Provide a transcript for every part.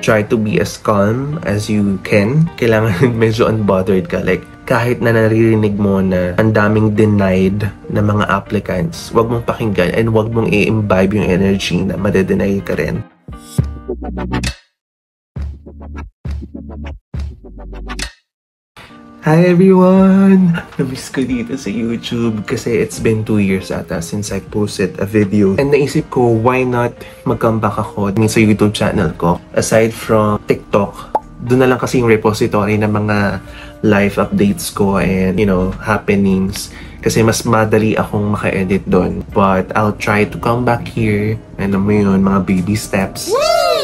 try to be as calm as you can. Kailangan medyo unbothered ka. Like, kahit na naririnig mo na ang daming denied na mga applicants, wag mong pakinggan and wag mong i-imbibe yung energy na madedenay ka rin. Hi everyone! Namiss ko dito sa YouTube kasi it's been 2 years ata since I posted a video. And naisip ko, why not mag-comeback ako sa YouTube channel ko? Aside from TikTok, doon na lang kasi yung repository ng mga life updates ko and, you know, happenings. Kasi mas madali akong maka-edit doon. But I'll try to come back here. Ano mo yun, mga baby steps.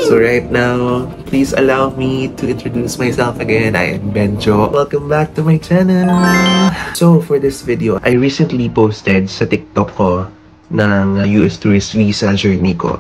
So right now, please allow me to introduce myself again. I am Benjo. Welcome back to my channel. So for this video, I recently posted sa TikTok ko ng US tourist visa journey ko.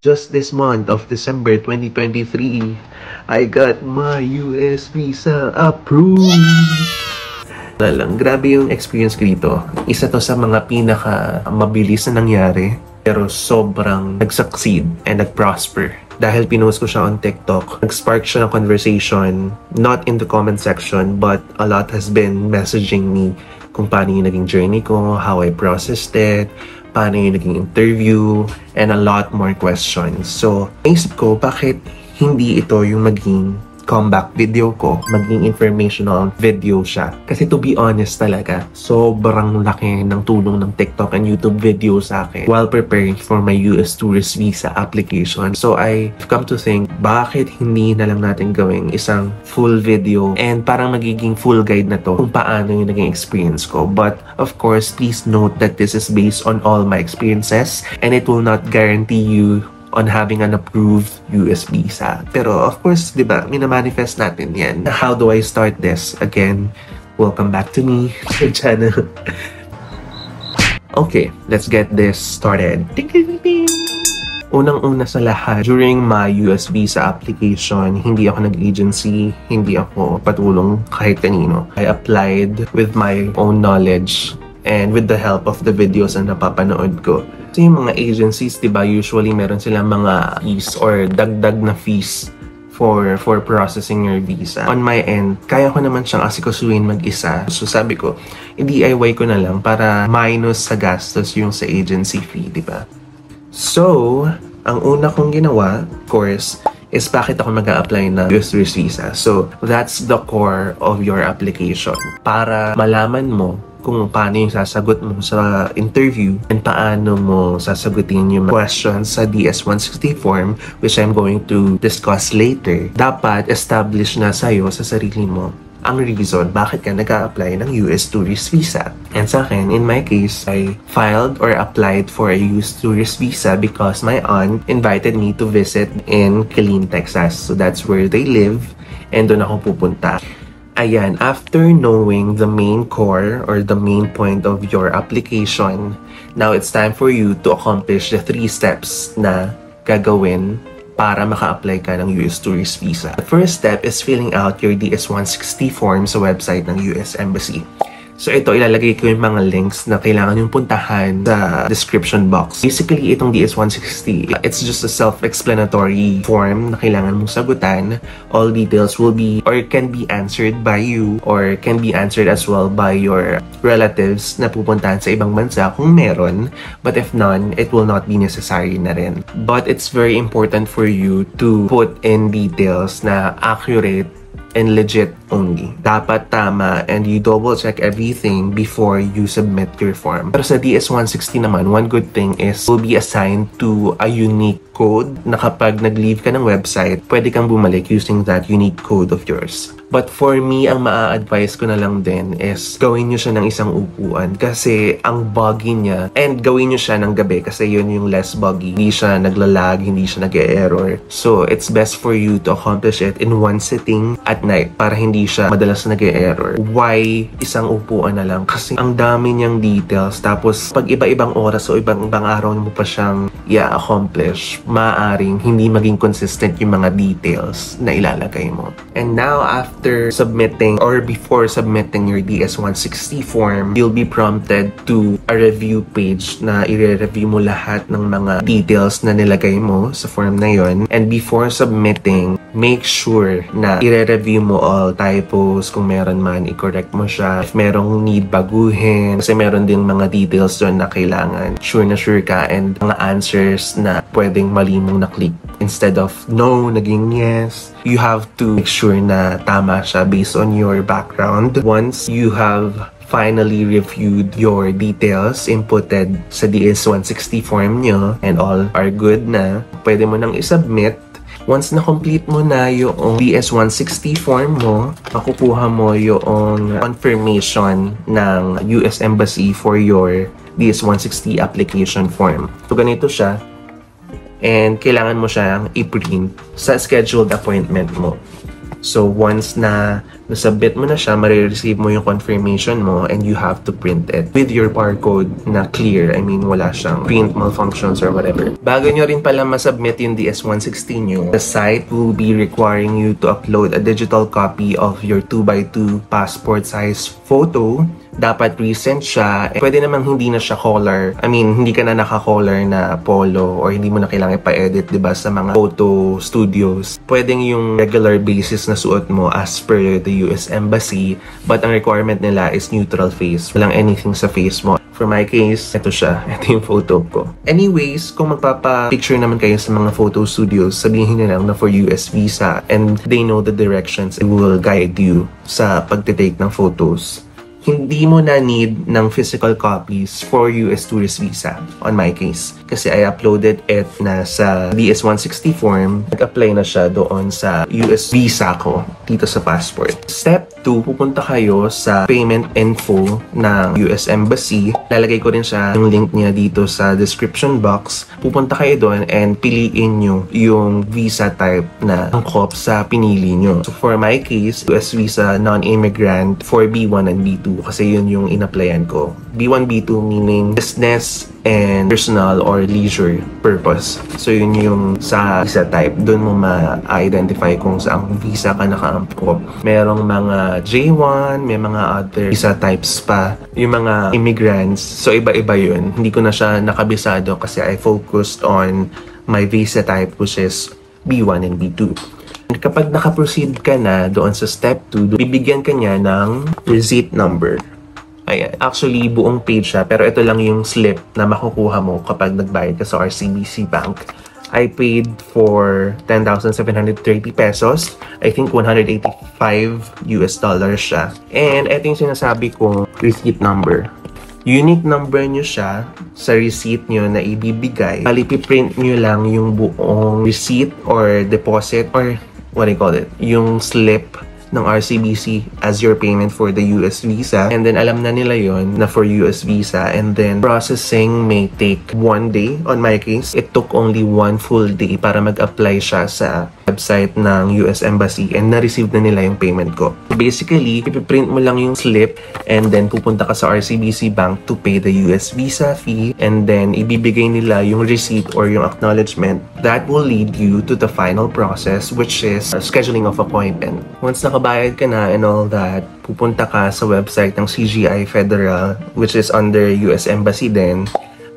Just this month of December 2023, I got my US visa approved! Lang, grabe yung experience ko dito. Isa to sa mga pinaka mabilis na nangyari, pero sobrang nag-succeed and nag-prosper. Dahil pinost ko siya on TikTok, nag-spark siya ng conversation, not in the comment section, but a lot has been messaging me kung paano yung naging journey ko, how I processed it, paano yung naging interview, and a lot more questions. So, naisip ko, bakit hindi ito yung maging comeback video ko, maging informational video siya. Kasi to be honest talaga, sobrang laki ng tulong ng TikTok and YouTube video sa akin while preparing for my US tourist visa application. So I've come to think, bakit hindi na lang natin gawing isang full video and parang magiging full guide na to kung paano yung naging experience ko. But of course, please note that this is based on all my experiences and it will not guarantee you on having an approved US visa. Pero of course, di ba, minamanifest natin yan. How do I start this? Again, welcome back to me, my channel. Okay, let's get this started. Unang-una sa lahat, during my US visa application, hindi ako nag-agency, hindi ako patulong kahit kanino. I applied with my own knowledge and with the help of the videos na napapanood ko. So yung mga agencies, diba, usually meron silang mga fees or dagdag na fees for processing your visa. On my end, kaya ko naman siyang asikasuhin mag-isa. So sabi ko, i-DIY ko na lang para minus sa gastos yung sa agency fee, diba? So, ang una kong ginawa, of course, is bakit ako mag-a-apply na US tourist visa. So, that's the core of your application. Para malaman mo kung paano yung sasagot mo sa interview and paano mo sasagutin yung questions sa DS-160 form, which I'm going to discuss later. Dapat establish na sa'yo sa sarili mo ang reason bakit ka nag-a-apply ng US tourist visa. And sa akin, in my case, I filed or applied for a US tourist visa because my aunt invited me to visit in Killeen, Texas. So that's where they live and doon ako pupunta. Ayan, after knowing the main core or the main point of your application, now it's time for you to accomplish the 3 steps na gagawin para maka-apply ka ng US tourist visa. The first step is filling out your DS-160 form sa website ng US Embassy. So ito, ilalagay ko yung mga links na kailangan yung puntahan sa description box. Basically, itong DS-160, it's just a self-explanatory form na kailangan mong sagutan. All details will be or can be answered by you or can be answered as well by your relatives na pupuntahan sa ibang bansa kung meron. But if none, it will not be necessary na rin. But it's very important for you to put in details na accurate and legit only. Dapat tama and you double check everything before you submit your form. Pero sa DS-160 naman, one good thing is will be assigned to a unique code na kapag nag-leave ka ng website, pwede kang bumalik using that unique code of yours. But for me, ang maa-advise ko na lang din is gawin nyo siya ng isang upuan kasi ang buggy niya, and gawin nyo siya ng gabi kasi yun yung less buggy. Hindi siya naglalag, hindi siya nag-error. So, it's best for you to accomplish it in one sitting at night para hindi siya madalas nag-error. Why isang upuan na lang? Kasi ang dami niyang details. Tapos, pag iba-ibang oras o ibang araw mo pa siyang i-accomplish, maaaring hindi maging consistent yung mga details na ilalagay mo. And now, after submitting or before submitting your DS-160 form, you'll be prompted to a review page na i-review mo lahat ng mga details na nilagay mo sa form na yon. And before submitting, make sure na i-review mo all typos. Kung meron man, i-correct mo siya. If merong need baguhin, kasi meron din mga details doon na kailangan sure ka, and mga answers na pwedeng mali mong na-click. Instead of no, naging yes. You have to make sure na tama siya based on your background. Once you have finally reviewed your details inputted sa DS-160 form nyo and all are good na, pwede mo nang isubmit. Once na-complete mo na yung DS-160 form mo, makukuha mo yung confirmation ng US Embassy for your DS-160 application form. So, ganito siya. And kailangan mo siyang i-print sa scheduled appointment mo. So, once na nasubmit mo na siya, marireceive mo yung confirmation mo and you have to print it with your barcode na clear. I mean, wala siyang print malfunctions or whatever. Bago nyo rin pala masubmit yung DS-160 nyo, the site will be requiring you to upload a digital copy of your 2x2 passport size photo. Dapat recent siya. Pwede namang hindi na siya color. I mean, hindi ka na naka-color na polo or hindi mo na kailangan pa-edit, diba, sa mga photo studios. Pwedeng yung regular basis na suot mo as per the US Embassy, but ang requirement nila is neutral face. Walang anything sa face mo. For my case, ito siya. Ito yung photo ko. Anyways, kung magpapa-picture naman kayo sa mga photo studios, sabihin nyo lang na for US visa and they know the directions and will guide you sa pagtitake ng photos. Hindi mo na need ng physical copies for US tourist visa on my case. Kasi I uploaded it na sa DS-160 form. Nag-apply na siya doon sa US visa ko dito sa passport. Step 2, pupunta kayo sa payment info ng US Embassy. Lalagay ko rin siya yung link niya dito sa description box. Pupunta kayo doon and piliin nyo yung visa type na angkop sa pinili nyo. So for my case, US visa non-immigrant for B1 and B2 kasi yun yung in-applyan ko. B1, B2 meaning business and personal or leisure purpose. So yun yung sa visa type. Doon mo ma-identify kung saang visa ka nakaangkop. Merong mga J1, may mga other visa types pa. Yung mga immigrants, so iba-iba yun. Hindi ko na siya nakabisado kasi I focused on my visa type which is B1 and B2. Kapag nakaproceed ka na doon sa step 2, bibigyan ka niya ng receipt number. Ayan. Actually, buong page siya, pero ito lang yung slip na makukuha mo kapag nagbayad ka sa RCBC Bank. I paid for 10,730 pesos. I think $185 siya. And ito yung sinasabi kong receipt number. Unique number nyo siya sa receipt nyo na ibibigay. Palipiprint nyo lang yung buong receipt or deposit or what do you call it? Yung slip ng RCBC as your payment for the US visa. And then alam na nila yon na for US visa. And then processing may take 1 day. On my case, it took only 1 full day para mag-apply siya sa website ng US Embassy and na-receive na nila yung payment ko. Basically, ipiprint mo lang yung slip and then pupunta ka sa RCBC Bank to pay the US visa fee and then ibibigay nila yung receipt or yung acknowledgement. That will lead you to the final process which is scheduling of appointment. Once nakabayad ka na and all that, pupunta ka sa website ng CGI Federal which is under US Embassy din.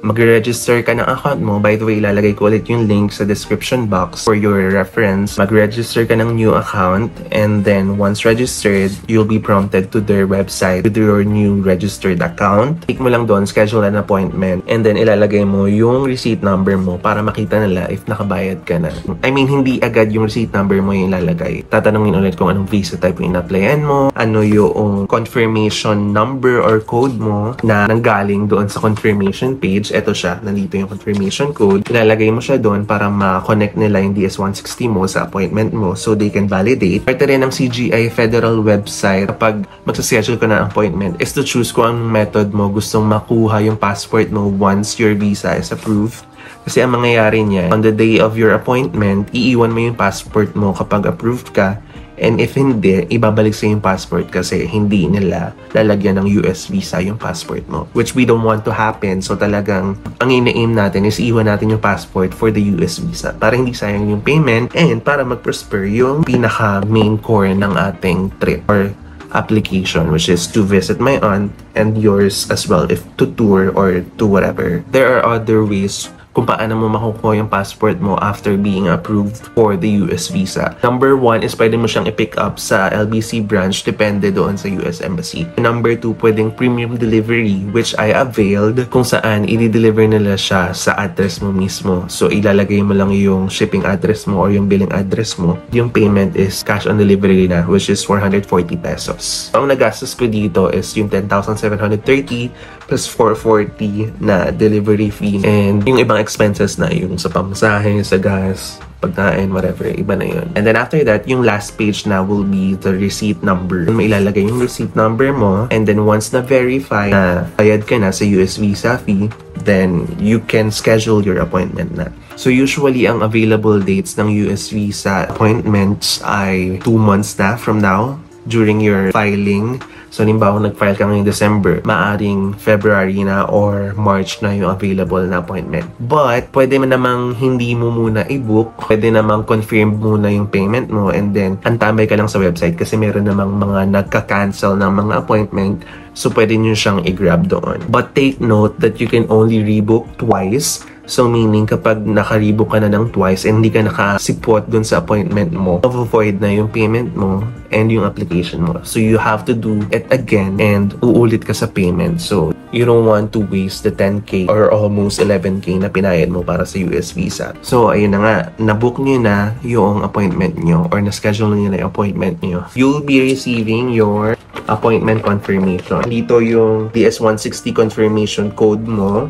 Mag-register ka ng account mo. By the way, ilalagay ko ulit yung link sa description box for your reference. Mag-register ka ng new account and then once registered, you'll be prompted to their website with your new registered account. Click mo lang doon, schedule an appointment and then ilalagay mo yung receipt number mo para makita nila if nakabayad ka na. I mean, hindi agad yung receipt number mo yung ilalagay. Tatanungin ulit kung anong visa type yung in-applyan mo, ano yung confirmation number or code mo na nanggaling doon sa confirmation page. eto siya. Nandito yung confirmation code. Ilalagay mo siya doon para ma-connect nila yung DS-160 mo sa appointment mo so they can validate. Parte rin ng CGI federal website kapag magsaschedule ka na appointment is to choose kung anong method mo gustong makuha yung passport mo once your visa is approved. Kasi ang mangyayari niya, on the day of your appointment, iiwan mo yung passport mo kapag approved ka. And if hindi, ibabalik sa yung passport kasi hindi nila lalagyan ng US visa yung passport mo. Which we don't want to happen. So talagang, ang ina-aim natin is iwan natin yung passport for the US visa para hindi sayang yung payment and para mag-prosper yung pinaka-main core ng ating trip or application, which is to visit my aunt and yours as well if to tour or to whatever. There are other ways kung paano mo makukuha yung passport mo after being approved for the US visa. Number 1 is pwede mo siyang i-pick up sa LBC branch, depende doon sa US Embassy. Number 2, pwedeng premium delivery, which I availed, kung saan i-deliver nila siya sa address mo mismo. So, ilalagay mo lang yung shipping address mo or yung billing address mo. Yung payment is cash on delivery na, which is 440 pesos. Ang nagastos ko dito is yung 10,730 plus 440 na delivery fee. And yung ibang expenses na yung sa pamasahe, sa gas, pagkain, whatever, iba na yun. And then after that, yung last page na will be the receipt number. May ilalagay yung receipt number mo. And then once na verify na bayad ka na sa US visa fee, then you can schedule your appointment na. So usually, ang available dates ng US visa appointments ay 2 months na from now during your filing. So, halimbawa, nag-file ka ngayong December, maaring February na or March na yung available na appointment. But, pwede mo namang hindi mo muna i-book, pwede namang confirm muna yung payment mo, and then, antambay ka lang sa website kasi meron namang mga nagka-cancel ng mga appointment. So, pwede nyo siyang i-grab doon. But take note that you can only rebook twice. So, meaning kapag nakarebook ka na ng twice and hindi ka nakasipot dun sa appointment mo, avoid na yung payment mo and yung application mo. So, you have to do it again and uulit ka sa payment. So, you don't want to waste the 10K or almost 11K na pinayad mo para sa US visa. So, ayun na nga, nabook nyo na yung appointment nyo or na-schedule nyo na yung appointment nyo. You'll be receiving your appointment confirmation. Dito yung DS-160 confirmation code mo.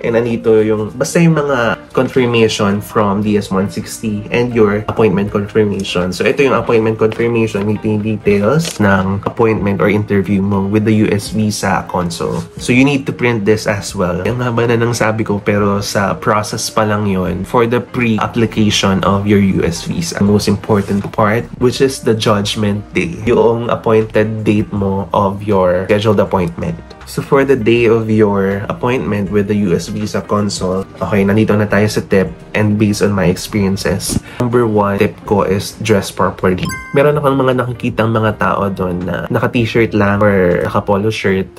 And nandito yung, basta yung mga confirmation from DS-160 and your appointment confirmation. So, ito yung appointment confirmation, ito yung details ng appointment or interview mo with the US visa console. So, you need to print this as well. Ang haba na nang sabi ko, pero sa process pa lang yun for the pre-application of your US visa. The most important part, which is the judgment day. Yung appointed date mo of your scheduled appointment. So, for the day of your appointment with the US visa console, okay, nandito na tayo sa tip and based on my experiences. Number 1 tip ko is dress properly. Meron akong mga nakikitang mga tao doon na naka-t-shirt lang or naka-polo shirt.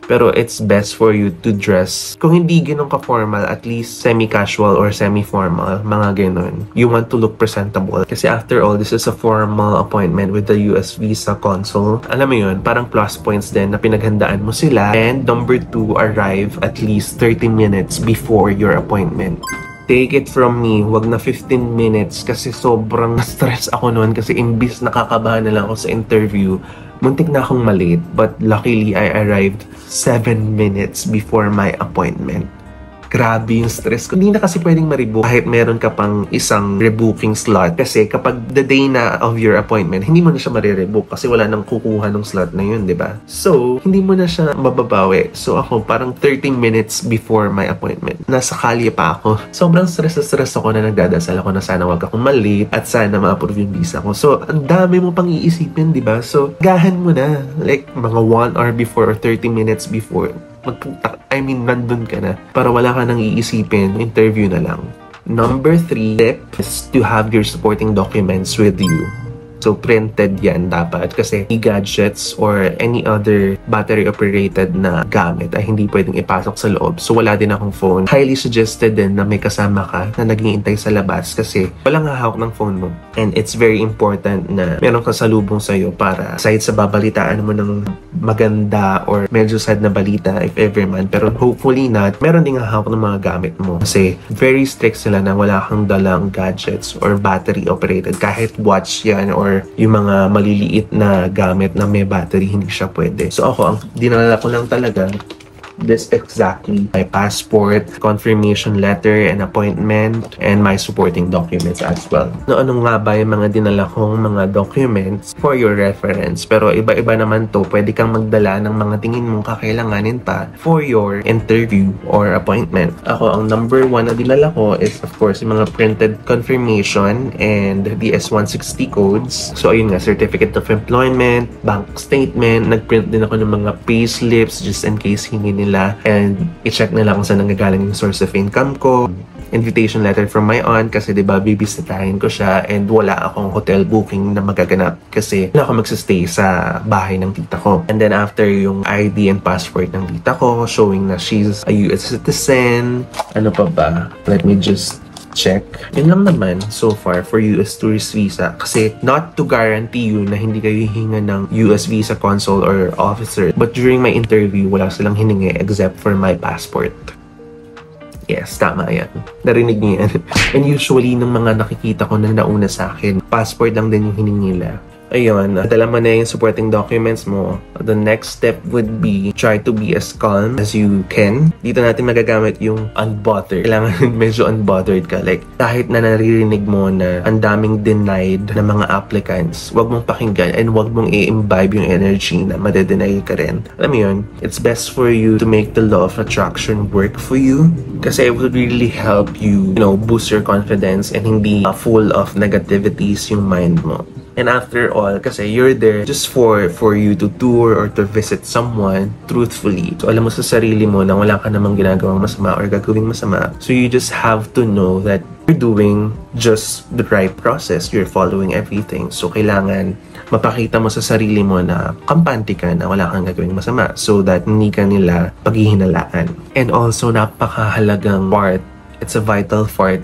Pero it's best for you to dress, kung hindi ganun ka-formal, at least semi-casual or semi-formal, mga ganun. You want to look presentable. Kasi after all, this is a formal appointment with the US visa console. Alam mo yun, parang plus points din na pinaghandaan mo sila. And number 2, arrive at least 30 minutes before your appointment. Take it from me, wag na 15 minutes kasi sobrang stress ako noon kasi imbis nakakabahan na lang ako sa interview, muntik na akong malate, but luckily I arrived 7 minutes before my appointment. Grabe yung stress ko. Hindi na kasi pwedeng ma-rebook kahit meron ka pang isang rebooking slot. Kasi kapag the day na of your appointment, hindi mo na siya ma-rebook kasi wala nang kukuha ng slot na yun, di ba? So, hindi mo na siya mababawi. So, ako parang 30 minutes before my appointment. Nasa kalye pa ako. Sobrang stress ako na nagdadasal ako na sana wag akong malate at sana ma-approve yung visa ko. So, ang dami mo pang iisipin, di ba? So, gahan mo na. Like, mga 1 hour before or 30 minutes before. Nandun ka na para wala ka nang iisipin, interview na lang. Number 3 tip is to have your supporting documents with you. So, printed yan dapat kasi gadgets or any other battery-operated na gamit ay hindi pwedeng ipasok sa loob. So, wala din akong phone. Highly suggested din na may kasama ka na nag-iintay sa labas kasi walang hahawak ng phone mo. And it's very important na meron kang salubong sa'yo para aside sa babalitaan mo ng maganda or medyo sad na balita if ever man. Pero hopefully not, meron ding hahawak ng mga gamit mo. Kasi very strict sila na wala kang dalang gadgets or battery-operated. Kahit watch yan or yung mga maliliit na gamit na may battery, hindi siya pwede. So ako, ang dinala ko lang talaga this exactly: my passport, confirmation letter, and appointment, and my supporting documents as well. Ano nga ba yung mga dinala kong mga documents for your reference? Pero iba-iba naman to. Pwede kang magdala ng mga tingin mong kakailanganin pa for your interview or appointment. Ako, ang number 1 na dinala ko is of course yung mga printed confirmation and the S-160 codes. So ayun nga, certificate of employment, bank statement, nagprint din ako ng mga payslips just in case hingi nila, and i-check nila kung saan nanggagaling yung source of income ko. Invitation letter from my aunt kasi diba bibisitahin ko siya, and wala akong hotel booking na magaganap kasi wala ako magsistay sa bahay ng tita ko. And then after yung ID and passport ng tita ko showing na she's a US citizen. Ano pa ba? Let me just check. Yun lang naman so far for US tourist visa, kasi not to guarantee you na hindi kayo hihinga ng US visa consul or officer, but during my interview wala silang hiningi except for my passport. Yes, tama yan. Narinig niyo yan. And usually nung mga nakikita ko na nauna sa akin, passport lang din yung hiningi nila. Ayun, dala mo na yung supporting documents mo. The next step would be try to be as calm as you can. Dito natin magagamit yung unbothered. Kailangan medyo unbothered ka. Like, kahit na naririnig mo na ang daming denied na mga applicants, wag mong pakinggan and wag mong i-imbibe yung energy na madedenay ka rin. Alam mo yun, it's best for you to make the law of attraction work for you, kasi it would really help you, boost your confidence and hindi full of negativities yung mind mo. And after all, kasi you're there just for you to tour or to visit someone truthfully. So alam mo sa sarili mo na wala ka namang ginagawang masama or gagawing masama. So you just have to know that you're doing just the right process. You're following everything. So kailangan mapakita mo sa sarili mo na kampante ka, na wala kang gagawing masama, so that hindi ka nila paghihinalaan. And also, napakahalagang part. It's a vital part.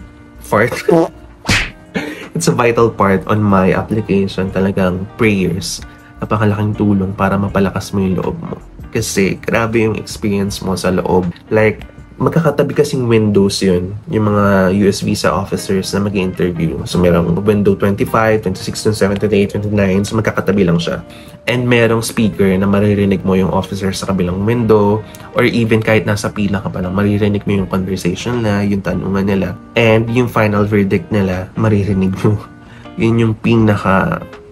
It's a vital part on my application, talagang prayers. Napakalaking tulong para mapalakas mo yung loob mo. Kasi grabe yung experience mo sa loob. Like, magkakatabi kasing windows yun, yung mga US visa officers na mag-interview. So, merong window 25, 26, 27, 28, 29. So, magkakatabi lang siya. And merong speaker na maririnig mo yung officer sa kabilang window, or even kahit nasa pila ka pa lang, maririnig mo yung conversation na, yung tanungan nila. And yung final verdict nila, maririnig mo. Yun yung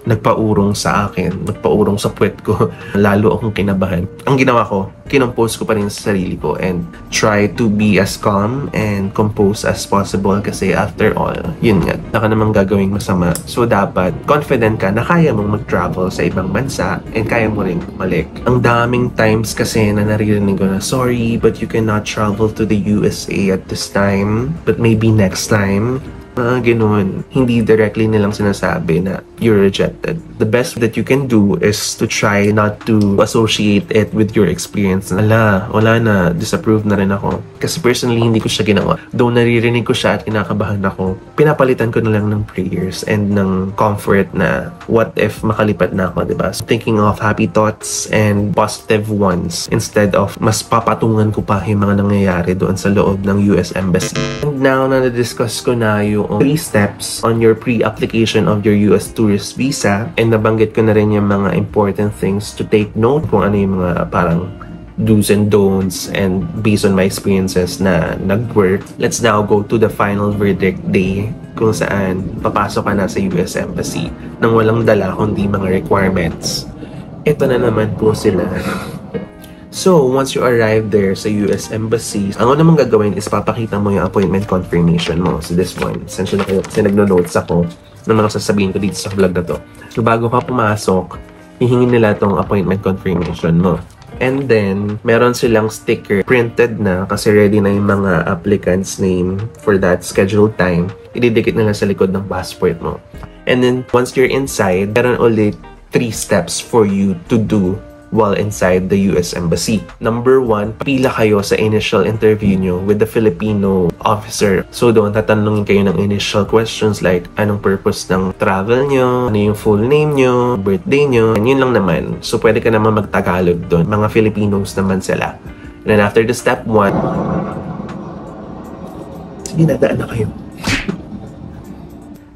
nagpaurong sa akin, nagpaurong sa puwet ko. Lalo akong kinabahan. Ang ginawa ko, kinompose ko pa rin sa sarili ko and try to be as calm and composed as possible, kasi after all, yun nga, naka namang gagawing masama. So dapat confident ka na kaya mong mag-travel sa ibang bansa and kaya mo rin bumalik. Ang daming times kasi na naririnig ko na, sorry, but you cannot travel to the USA at this time, but maybe next time. Ganoon. Hindi directly nilang sinasabi na you're rejected. The best that you can do is to try not to associate it with your experience. Wala na, disapprove na rin ako. Kasi personally, hindi ko siya ginawa. Though naririnig ko siya at kinakabahan ako, pinapalitan ko na lang ng prayers and ng comfort na what if makalipat na ako, diba? So, thinking of happy thoughts and positive ones instead of mas papatungan ko pa yung mga nangyayari doon sa loob ng US Embassy. And now na na-discuss ko na yung 3 steps on your pre-application of your US tourist visa, and nabanggit ko na rin yung mga important things to take note, kung ano yung mga parang do's and don'ts, and based on my experiences na nag-work. Let's now go to the final verdict day, kung saan papasok ka na sa US Embassy nang walang dala kundi mga requirements. Ito na naman po sila. So, once you arrive there sa US Embassy, ang una mong gagawin is papakita mo yung appointment confirmation mo. So, this one. Essentially na kayo kasi nagno-notes ako ng mga sasabihin ko dito sa vlog na to. So, bago ka pumasok, hihingin nila tong appointment confirmation mo. And then, meron silang sticker printed na kasi ready na yung mga applicants' name for that scheduled time. Ididikit nila sa likod ng passport mo. And then, once you're inside, meron ulit 3 steps for you to do while inside the US Embassy. Number 1, pila kayo sa initial interview nyo with the Filipino officer. So doon, tatanungin kayo ng initial questions like, anong purpose ng travel nyo, ano yung full name nyo, birthday nyo, and yun lang naman. So pwede ka naman mag-Tagalog doon. Mga Filipinos naman sila. And then after the step 1, sige, nadaan na kayo.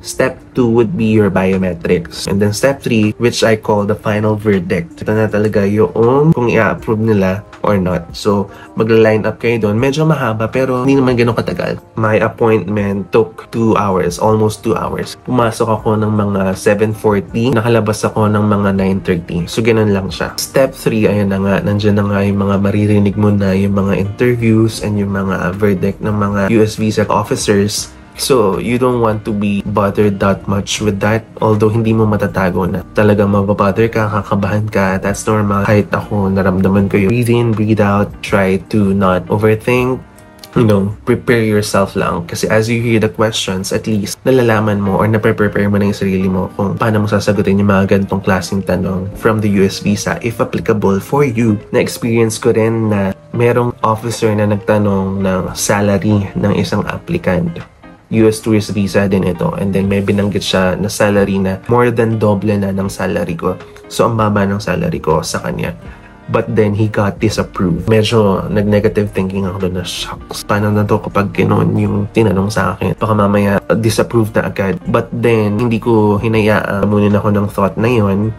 Step 2 would be your biometrics. And then step 3, which I call the final verdict. Ito na talaga yung kung i-approve nila or not. So, magla-line up kayo doon. Medyo mahaba pero hindi naman ganun katagal. My appointment took 2 hours, almost 2 hours. Pumasok ako ng mga 7:40, nakalabas ako ng mga 9:30. So, ganun lang siya. Step 3, ayan na nga, nandiyan na nga yung mga maririnig mo na yung mga interviews and yung mga verdict ng mga US visa officers. So, you don't want to be bothered that much with that. Although, hindi mo matatago na. Talagang mababother ka, kakabahan ka. That's normal. Kahit ako, naramdaman ko yung breathe in, breathe out. Try to not overthink. You know, prepare yourself lang. Kasi as you hear the questions, at least, nalalaman mo or nape-prepare mo na yung sarili mo kung paano mo sasagutin yung mga ganitong klaseng tanong from the US visa, if applicable for you. Na-experience ko rin na merong officer na nagtanong ng salary ng isang applicant. US tourist visa din ito. And then may binanggit siya na salary na more than double na ng salary ko. So, ang baba ng salary ko sa kanya. But then, he got disapproved. Medyo nag-negative thinking ako doon na, shucks, paano na to kapag gano'n yung tinanong sa akin? Baka mamaya disapproved na agad. But then, hindi ko hinayaan. Munin ako ng thought na yun.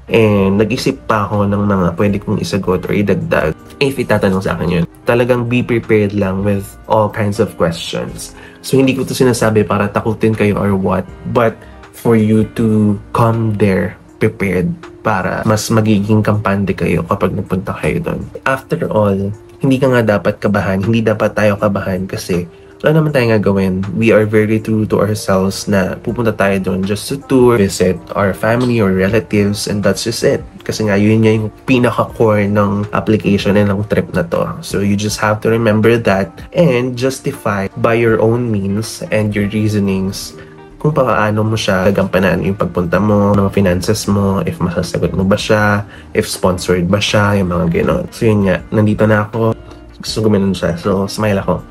And nag-isip pa ako ng mga pwede kong isagot or idagdag if itatanong sa akin yun. Talagang be prepared lang with all kinds of questions. So, hindi ko to sinasabi para takutin kayo or what, but for you to come there prepared para mas magiging kampante kayo kapag nagpunta kayo doon. After all, hindi ka nga dapat kabahan, hindi dapat tayo kabahan kasi wala naman tayong gagawin. We are very true to ourselves na pupunta tayo doon just to tour, visit our family or relatives, and that's just it. Kasi nga, yun yung pinaka-core ng application and ng trip na to. So, you just have to remember that and justify by your own means and your reasonings kung paano mo siya gagampanan yung pagpunta mo, ng finances mo, if masasagot mo ba siya, if sponsored ba siya, yung mga gano'n. So, yun nga, nandito na ako. Gusto ko gumanon siya. So, smile ako.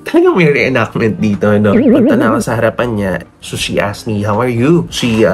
Talagang may reenactment dito, no? Pagta na ako sa harapan niya, so she asked me, how are you? She,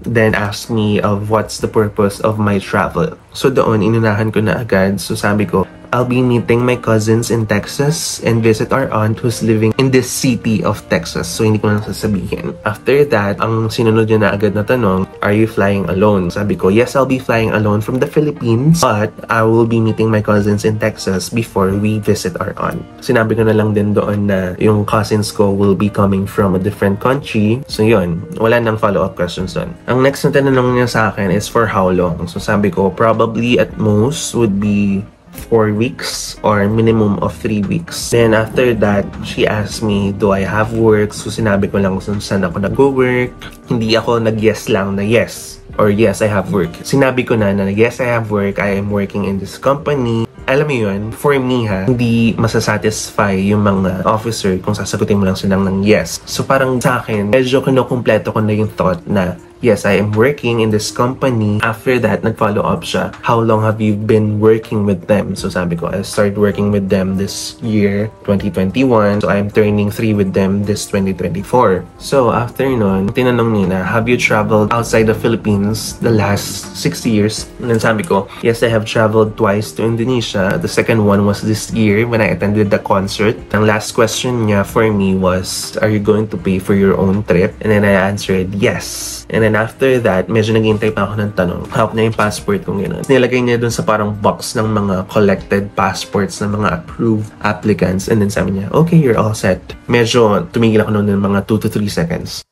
then asked me of what's the purpose of my travel. So doon, inunahan ko na agad. So sabi ko, I'll be meeting my cousins in Texas and visit our aunt who's living in this city of Texas. So hindi ko lang sasabihin. After that, ang sinunod niya na agad na tanong, are you flying alone? Sabi ko, yes, I'll be flying alone from the Philippines, but I will be meeting my cousins in Texas before we visit our aunt. Sinabi ko na lang din doon na yung cousins ko will be coming from a different country. So yun, wala nang follow-up questions doon. Ang next na tanong niya sa akin is for how long? So sabi ko, probably at most would be 4 weeks or minimum of 3 weeks. Then after that, she asked me, do I have work? So sinabi ko lang kung saan ako nag-work. Hindi ako nag-yes lang na yes or yes, I have work. Sinabi ko na yes, I have work. I am working in this company. Alam mo yun, for me hindi masasatisfy yung mga officer kung sasagutin mo lang silang ng yes. So parang sa akin, medyo kinukumpleto ko na yung thought na yes, I am working in this company. After that, nag-follow up siya. How long have you been working with them? So sabi ko, I started working with them this year, 2021. So I'm turning 3 with them this 2024. So after nun, tinanong nila, have you traveled outside the Philippines the last 6 years? And then sabi ko, yes, I have traveled twice to Indonesia. The second one was this year when I attended the concert. Ang last question niya for me was, are you going to pay for your own trip? And then I answered, yes. And then after that, medyo naghihintay pa ako ng tanong. Hawak na yung passport kong gano'n. Nilagay niya dun sa parang box ng mga collected passports ng mga approved applicants. And then sabi niya, okay, you're all set. Medyo tumigil ako noon ng mga 2 to 3 seconds.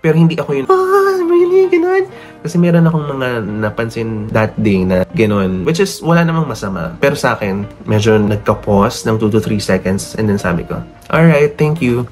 Pero hindi ako yun, really? Gano'n? Kasi meron akong mga napansin that day na gano'n. Which is, wala namang masama. Pero sa akin, medyo nagka-pause ng 2 to 3 seconds. And then sabi ko, alright, thank you.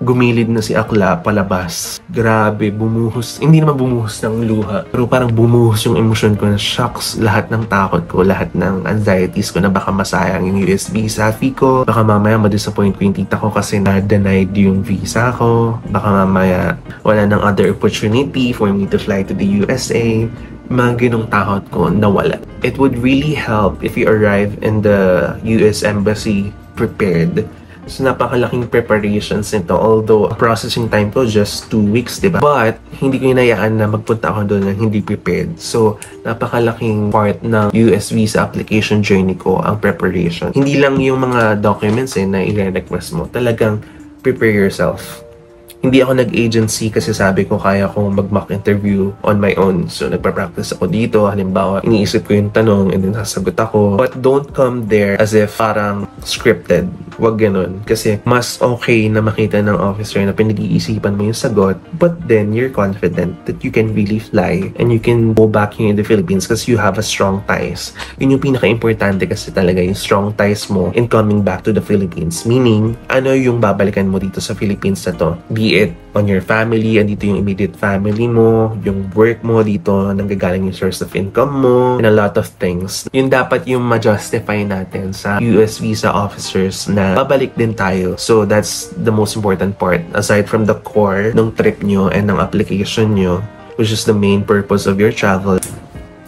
Gumilid na si Akla palabas. Grabe, bumuhos. Hindi naman bumuhos ng luha. Pero parang bumuhos yung emosyon ko na shocks. Lahat ng takot ko, lahat ng anxieties ko na baka masayang yung US visa fee ko. Baka mamaya ma-disappoint ko yung tita ko kasi na-denied yung visa ko. Baka mamaya wala ng other opportunity for me to fly to the USA. Mga ganong takot ko nawala. It would really help if you arrive in the US Embassy prepared. So, napakalaking preparations nito. Although, processing time ko just 2 weeks, diba? But, hindi ko hinayaan na magpunta ako doon ng hindi prepared. So, napakalaking part ng US visa application journey ko, ang preparation. Hindi lang yung mga documents na i-request mo. Talagang prepare yourself. Hindi ako nag-agency kasi sabi ko kaya kong mag-mock interview on my own. So, nagpa-practice ako dito. Halimbawa, iniisip ko yung tanong and then sasagot ako. But don't come there as if parang scripted. Wag ganun. Kasi mas okay na makita ng officer na pinag-iisipan mo yung sagot, but then you're confident that you can really fly and you can go back here in the Philippines because you have a strong ties. Yun yung pinaka-importante kasi talaga yung strong ties mo in coming back to the Philippines. Meaning, ano yung babalikan mo dito sa Philippines na to? Be it on your family, andito yung immediate family mo, yung work mo dito, nanggagaling yung source of income mo, and a lot of things. Yun dapat yung ma-justify natin sa US visa officers na babalik din tayo. So that's the most important part. Aside from the core ng trip nyo and ng application nyo, which is the main purpose of your travel.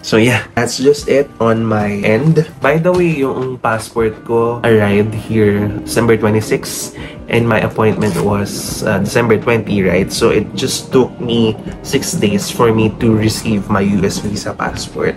So yeah, that's just it on my end. By the way, yung passport ko arrived here December 26 and my appointment was December 20, right? So it just took me 6 days for me to receive my US visa passport.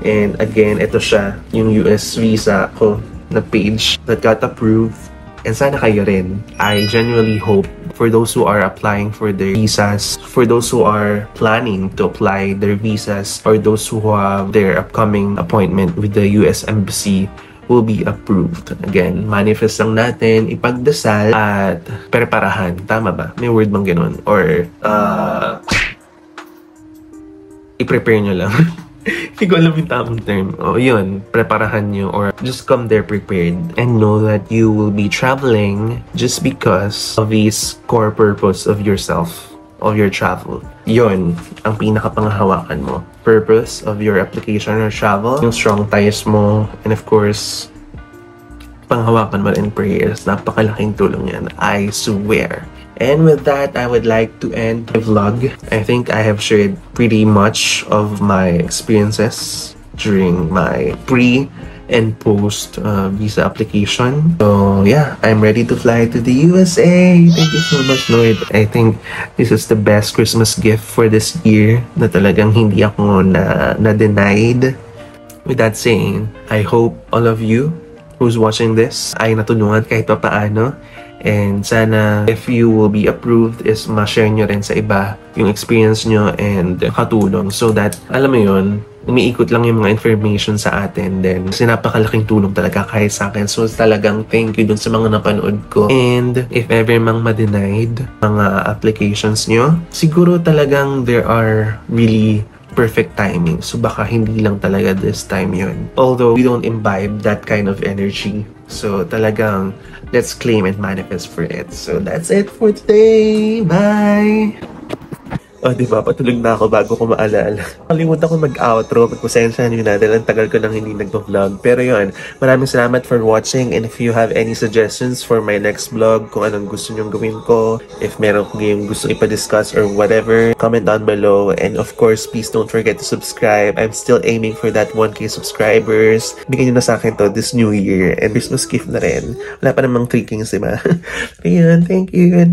And again, ito siya, yung US visa ko na page that got approved. And sana kayo rin. I genuinely hope for those who are applying for their visas, for those who are planning to apply their visas, or those who have their upcoming appointment with the US Embassy will be approved. Again, manifest lang natin, ipagdasal, at preparahan. Tama ba? May word bang ganun? Or, i-prepare nyo lang. Hindi ko alam yung tamang term. O yun, preparahan nyo or just come there prepared and know that you will be traveling just because of this core purpose of yourself, of your travel. Yun, ang pinakapanghawakan mo. Purpose of your application or travel, yung strong ties mo, and of course, panghawakan mo rin prayers. Napakalaking tulong yan, I swear. And with that, I would like to end the vlog. I think I have shared pretty much of my experiences during my pre and post visa application. So yeah, I'm ready to fly to the USA. Thank you so much, Lord. I think this is the best Christmas gift for this year na talagang hindi ako na-denied. With that saying, I hope all of you who's watching this ay natulungan kahit pa paano. And sana if you will be approved is ma-share nyo rin sa iba yung experience nyo and katulong so that, alam mo yun, umiikot lang yung mga information sa atin. Then, kasi napakalaking tulong talaga kahit sa akin. So, talagang thank you dun sa mga napanood ko. And if ever mang ma-denied mga applications nyo, siguro talagang there are really perfect timing. So, baka hindi lang talaga this time yun. Although, we don't imbibe that kind of energy. So, talagang, let's claim and manifest for it. So, that's it for today. Bye! Oh, diba? Patulog na ako bago ko maalala. Kalimutan ko mag-outro. Pagpasensya nyo na dahil ang tagal ko nang hindi nag-vlog. Pero yun, maraming salamat for watching. And if you have any suggestions for my next vlog, kung anong gusto nyong gawin ko, if meron kong game gusto ipa-discuss or whatever, comment down below. And of course, please don't forget to subscribe. I'm still aiming for that 1K subscribers. Bigyan nyo na sa akin to this new year. And Christmas gift na rin. Wala pa namang 3Ks, diba? Ayun, thank you.